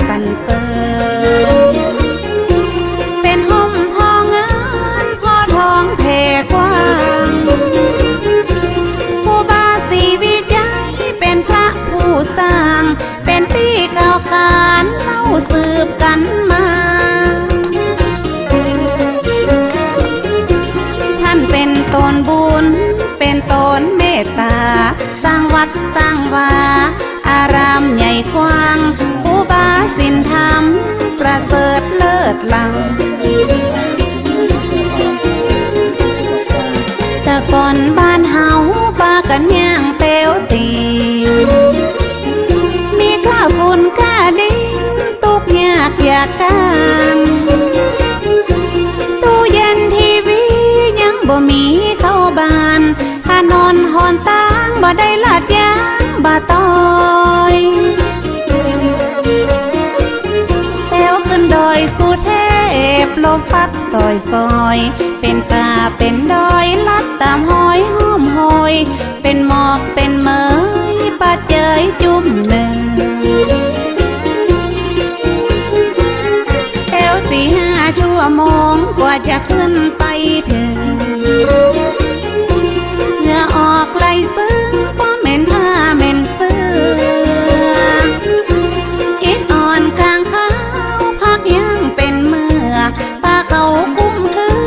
สรรเสริญเป็นห้องพ่อเงินพ่อทองแผ่กว้างผู้บาสีวิจัยเป็นพระผู้สร้างเป็นที่กล่าวขานเล่าสืบกันมาท่านเป็นตนบุญเป็นตนเมตตาสร้างวัดสร้างวาอารามใหญ่กว้างผู้บาสินธรรมประเสริฐเลิศล้ำแต่ก่อนบ้านเฮาปากันย่างเตียวตีมีข้าฝุ่นก้าดินตุกยากอยากกันตู้เย็นทีวียังบ่มีเข้าบ้านถ้านอนหอนตางบ่ได้ลาดยางบ่ต้อยแถวขึ้นดอยสุเทพลมพัดซอยซอยเป็นป่าเป็นดอยลัดตามห้อยห้อมหอยเป็นหมอกเป็นเมยปัดเจยจุ่มเนยแถว4-5 ชั่วโมงกว่าจะขึ้นไปถึงเหงื่อออกไหลซึ้งป้อเหม็นผ้าเหม็นเสื้ออิดอ่อนกลางเขาพักยังเป็นเมื่อป้าเขาคุ้มคือ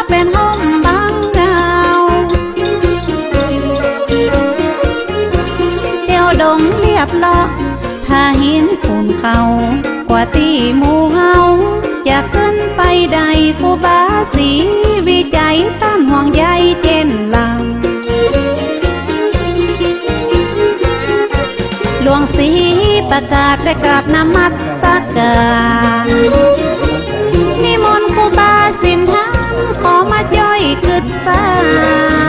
เป็นห้องบังเงาเดี่ยวดงเรียบเลาะถ้าหินปูนเขากว่าตีหมู่เฮาจะขึ้นไปใดครูบาสีวิจัยต้านห่วงใยเจนลำหลวงศรีประกาศและกราบนมัสการนิมนต์ครูบาสินธรรมขอมาย่อยกึศสร้า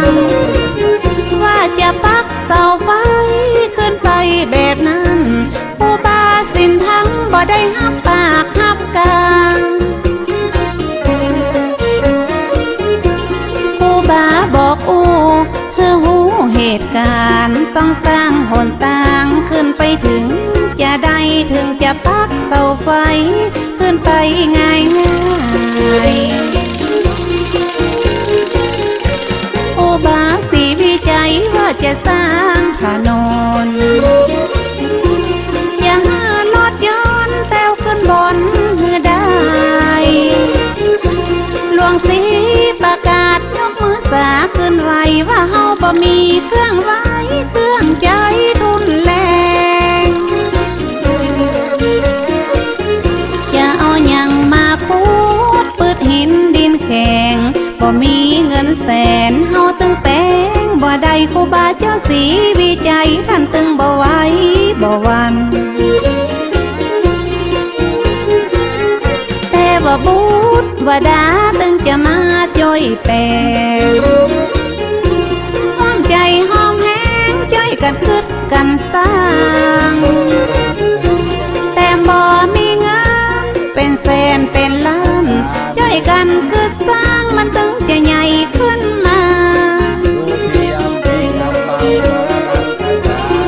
งว่าจะปักเสาไฟขึ้นไปแบบนั้นครูบาสินธรรมบ่ได้หับปากหับกลางครูบาบอกอู้เพื่อหูเหตุการณ์ต้องสร้างหนทางขึ้นไปถึงจะได้ถึงจะปักเสาไฟขึ้นไปง่ายง่ายครูบาสีวิจัยว่าจะสร้างถนนอย่าหารถยนต์แต้วขึ้นบนเหือได้หลวงศรีประกาศยกมือสาขึ้นไว้ว่าเฮาบ่มีเครื่องไว้เครื่องใจทุนแรงอย่าเอาหยังมาพูดปืดหินดินแข็งบ่มีเงินแสนเฮาตึงแป้งบ่ได้ครูบาเจ้าศรีวิจัยท่านตึงบ่ไหวบ่วันแต่ว่าบุตรว่าดาตึงจะมาจ่อยแปลงห้อมใจห้อมแห้งจ่อยกันคึดกันสร้างแต่บ่มีเงินเป็นแสนเป็นล้านจ่อยกันคึดสร้างมันตึงจะใหญ่ขึ้นมา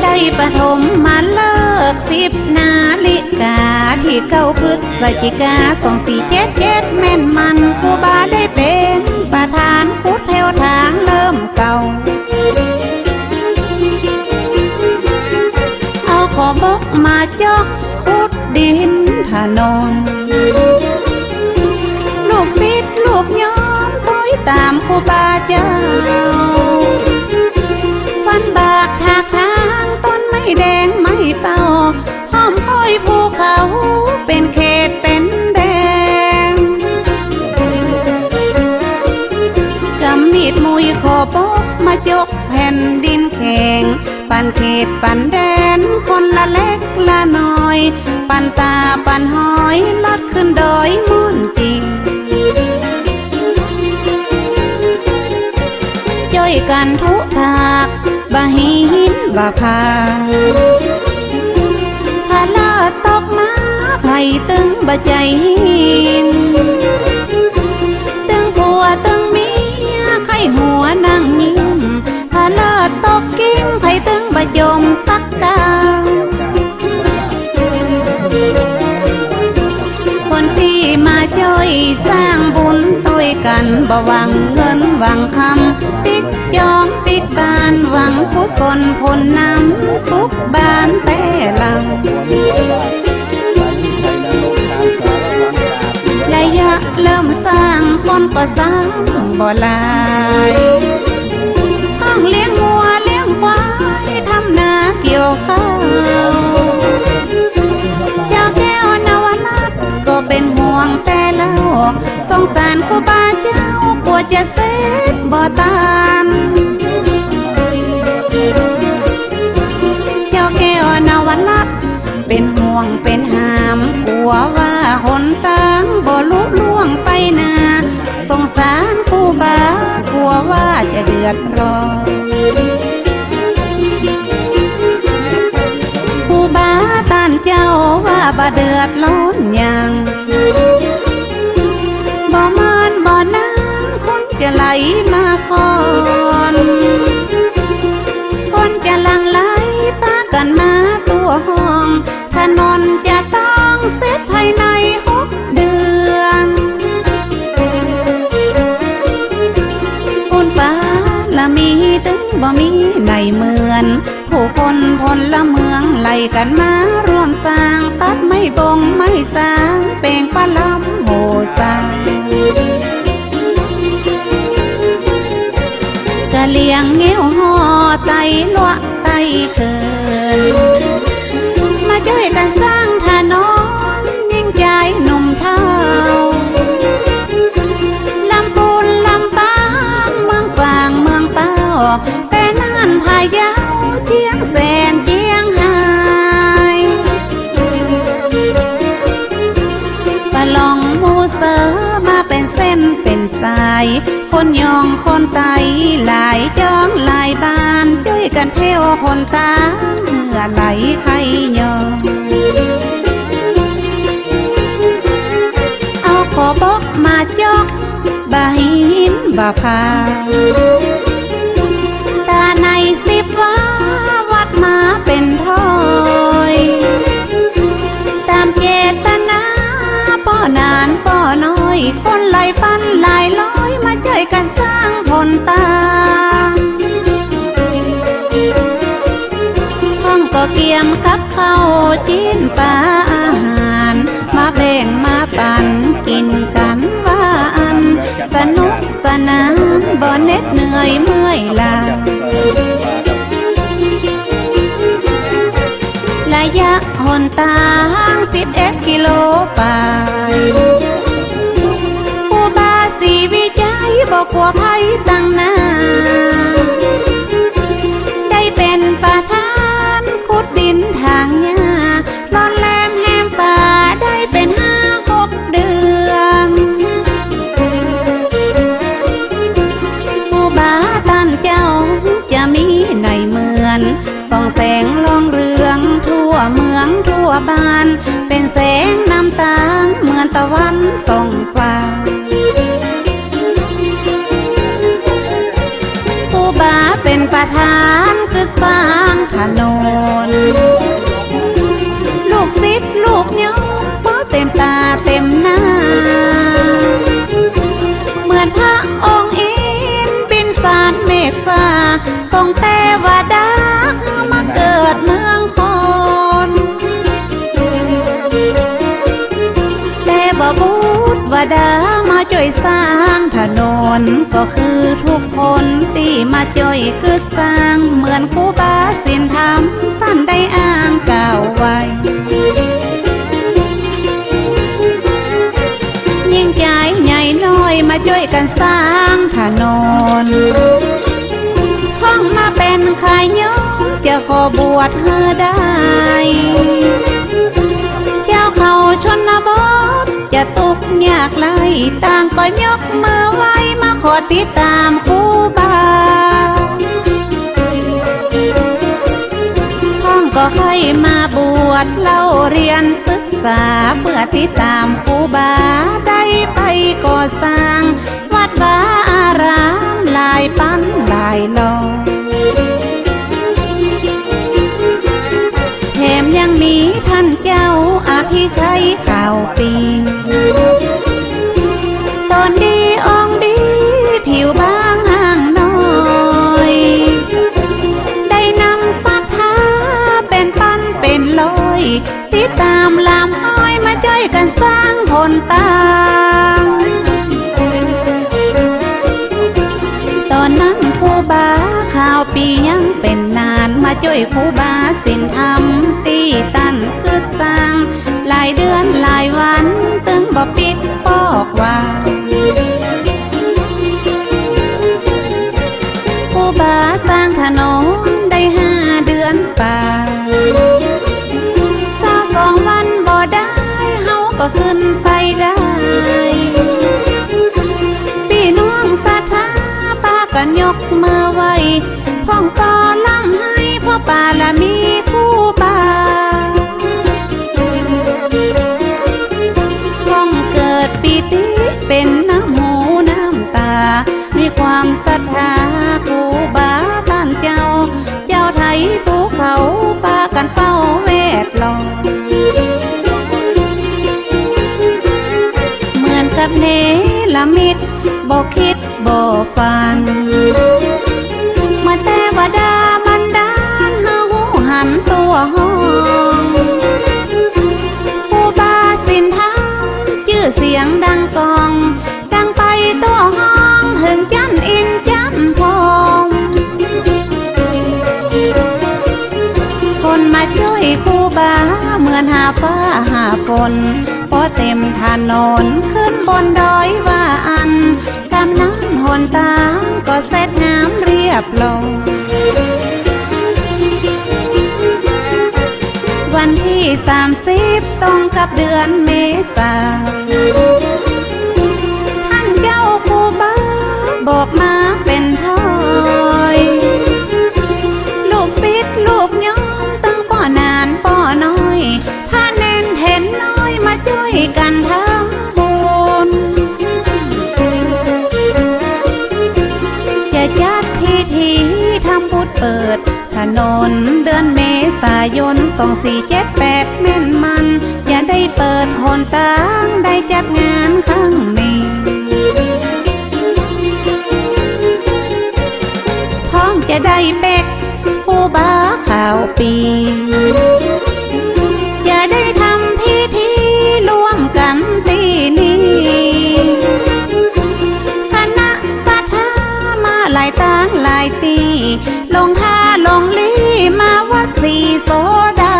ได้ปฐมมาเลิก10 นาฬิกาที่9 พฤศจิกา2477แม่นมันครูบาได้เป็นประธานขุดแถวทางเริ่มเก่าเอาขอบกมาจอกขุดดินถนนลูกศิษย์ลูกย้อนต้อยตามครูบาเจ้าฟันบากถากทางต้นไม้แดงไม้เป่าห้อมห้อยภูเขาเป็นเขตเป็นแดนกำมีดมุยขอบกมาจกแผ่นดินแข็งปันเขตปันแดนคนละเล็กละน้อยปันตาปันหอยลัดขึ้นดอยมุ่นจริง อยกันทุถากบ่หินบ่พาพาลาตกมาไผตึงบ่ใจหินตึงผัวตึงเมียไข้หัวนั่งยิ้มพาลาตกกิ้งไผตึงบ่จมสักกาคนที่มาช่วยสร้างบุญต้วยกันบ่หวังเงินหวังคำติ๊กจองปิกบานหวังกุศลผลนำสุขบานแต่ลังระยะเริ่มสร้างคนก็สร้างบ่หลายห้องเลี้ยงวัวเลี้ยงควายทำนาเกี่ยวข้าวเจ้าแก้วนวรัตน์ก็เป็นห่วงแต่เล่าสงสารครูบาเจ้ากลัวจะเสร็จบ่ตานเจ้าแก้วนวรัตน์เป็นห่วงเป็นหามกลัวว่าหนทางบ่ลุล่วงไปนาสงสารครูบากลัวว่าจะเดือดร้อนครูบาต้านเจ้าว่าบ่เดือดร้อนยังบ่เมินบ่นานคนจะไหลมาคอนคนจะหลั่งไหลพากันมาตัวห้องถนนจะต้องเสร็จภายใน6 เดือนคนป่าละมีตึงบ่มีในเหมือนผู้คนพลเมืองไล่กันมาร่วมสร้างตัดไม่บงไม่สร้างแปลงปลาลำโหสร้างกะเลียงเงี้ยวห่อไตลวะไตเขินมาช่วยกันสร้างถนนยิ่งใจหนุ่มเท่าลำปูนลำปางเมืองฝางเมืองเป้าแต่นั่นพายาวเจียงแสนเจียงหายปะลองมูเสอมาเป็นเส้นเป็นสายคนยองคนไตหลายจองหลายบ้านช่วยกันเที่ยวคนตาเมื่อไหลใครยองเอาขอบอกมาจอกบ่หินบ่พาตาใน10 ว่าวัดมาเป็นถอยตามเจตนาป้อนานป้อน้อยคนหลายพันหลายร้อยมาช่วยกันสร้างผลตาห้องก็เกี่ยมกับข้าวจีนปลาอาหารมาแบ่งมาปันกินกันว่าอันสนุกสนานบ่เหน็ดเหนื่อยเมื่อยล้าระยะหนทาง11 กิโลไปผู้บาสีวิจัยบอกกลัวภัยตั้งนาได้เป็นประธานขุดดินทางหญ้าล่อนแหลมแหมป่าได้เป็น5-6 เดือนผู้บาท่านเจ้าจะมีในเหมือนส่องแสงลองเรืองทั่วเมืองทั่วบ้านเป็นแสงน้ำตาเหมือนตะวันส่องฟ้าผู้บาเป็นประธานคือสร้างถนนลูกศิษย์ลูกโยมบ่เต็มตาเต็มหน้าเหมือนพระองค์อินบินสารเมฆฟ้าทรงเทวดามาเกิดเมืองคนแต่บ่บูดวดามาช่วยสร้างถนนก็คือทุกคนที่มาช่วยกึศสร้างเหมือนครูบาศีลธรรมท่านได้อ้างกล่าวไว้ยิ่งใจใหญ่น้อยมาช่วยกันสร้างถนนห้องมาเป็นขายโยมจะขอบวชเธอได้เจ้าเขาชนบทจะตุกยากไรต่างก็ยกมือไหว้มาขอติดตามครูบา มาบวชเล่าเรียนศึกษาเพื่อติดตามครูบาได้ไปก่อสร้างวัดวาอารามหลายปั้นหลายลอยแถมยังมีท่านเจ้าอภิชัยข่าวปีตอนดีองดีผิวบางห่างน้อยได้นำศรัทธาเป็นปั้นเป็นลอยติดตามลำห้อยมาช่วยกันสร้างผลต่างตอนนั้นครูบาข่าวปียังเป็นนานมาช่วยครูบาสินธรรมตีตันคืดสร้างหลายเดือนหลายวันตึงบ่ปิดปอกว่าครูบาสร้างถนนได้5 เดือนป่า22 วันบ่ได้เฮาก็ขึ้นไปได้พี่น้องศรัทธาพากันยกมือไหวพ้องก่อล่ำให้พ่อป่าละมีครูบาพ้องเกิดปีติเป็นน้ำหูน้ำตามีความศรัทธาครูบาท่านเจ้าไทยภูเขาพากันเฝ้าแวดล้อมเหมือนกับเนรมิตบ่คิดบ่ฝันเมื่อแต่ว่าดาบันดาลเฮาหันตัวห้องครูบาสินธรรมชื่อเสียงดังกองดังไปตัวห้องถึงจันอินจันพองคนมาช่วยครูบาเหมือนหาฟ้าหาฝนพอเต็มถนนขึ้นบนดอยว่าอันกำนั้นหนตางก็เสร็จงามเรียบร้อยวันที่30ตรงกับเดือนเมษาท่านเจ้าครูบาบอกมาเป็นถ้อยลูกศิษย์ลูกโยมตั้งป้อนานป้อน้อยพาเน้นเห็นน้อยมาช่วยกันทำบุญจะจัดพิธีทำบุญเปิดถนนเดือนเมษายน2478แม่นมันอย่าได้เปิดหนตางได้จัดงานครั้งนี้พร้อมจะได้เป๊กครูบาข่าวปีอย่าได้ทำพิธีร่วมกันตีนี้คณะศรัทธามาหลายตางหลายตีลงท่าลงลีมาวัดสีโสดา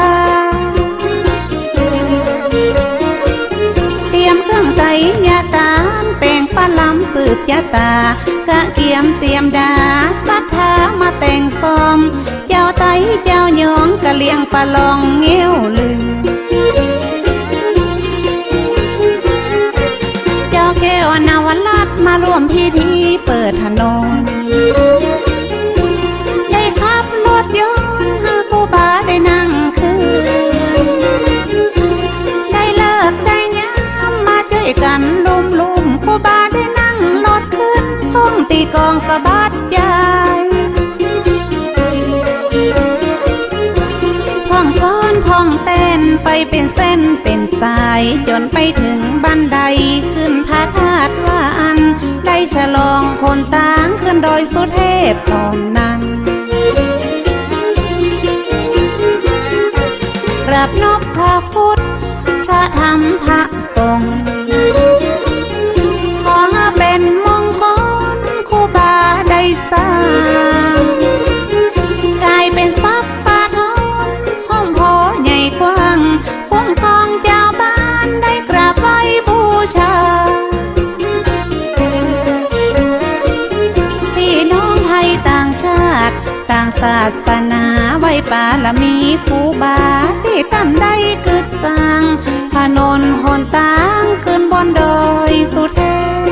เตรียมเครื่องไตรยาตานแป้งปลาล้ำสืบยาตากะเกียมเตรียมดาศรัทธามาแต่งซ้อมเจ้าไตเจ้าหยองกะเลียงปลาลองเงี้ยวลืมเจ้าแก้วนาวลัดมาร่วมพิธีเปิดถนนได้ขับรถยนต์ให้ครูบาได้นั่งคืนได้เลิกได้ยามมาช่วยกันลุมครูบาได้นั่งรถขึ้นพ้องตีกองสะบัดใจพ้องฟ้อนพ้องเต้นไปเป็นเส้นเป็นสายจนไปถึงบันไดขึ้นพระธาตุว่าอันได้ฉลองคนต่างขึ้นโดยสุเทพตอนนั้นกราบนบพระพุทธพระธรรมพระสงฆ์ขอเป็นมงคลครูบาได้สร้างกลายเป็นทรัพย์ป่าทองห้องพอใหญ่กว้างคุ้มครองเจ้าบ้านได้กราบไหว้บูชาพี่น้องไทยต่างชาติต่างศาสนาไหว้ปาละมีครูบาที่ตั้นได้กึดสร้างถนนหนตางขึ้นบนดอยสุเทพ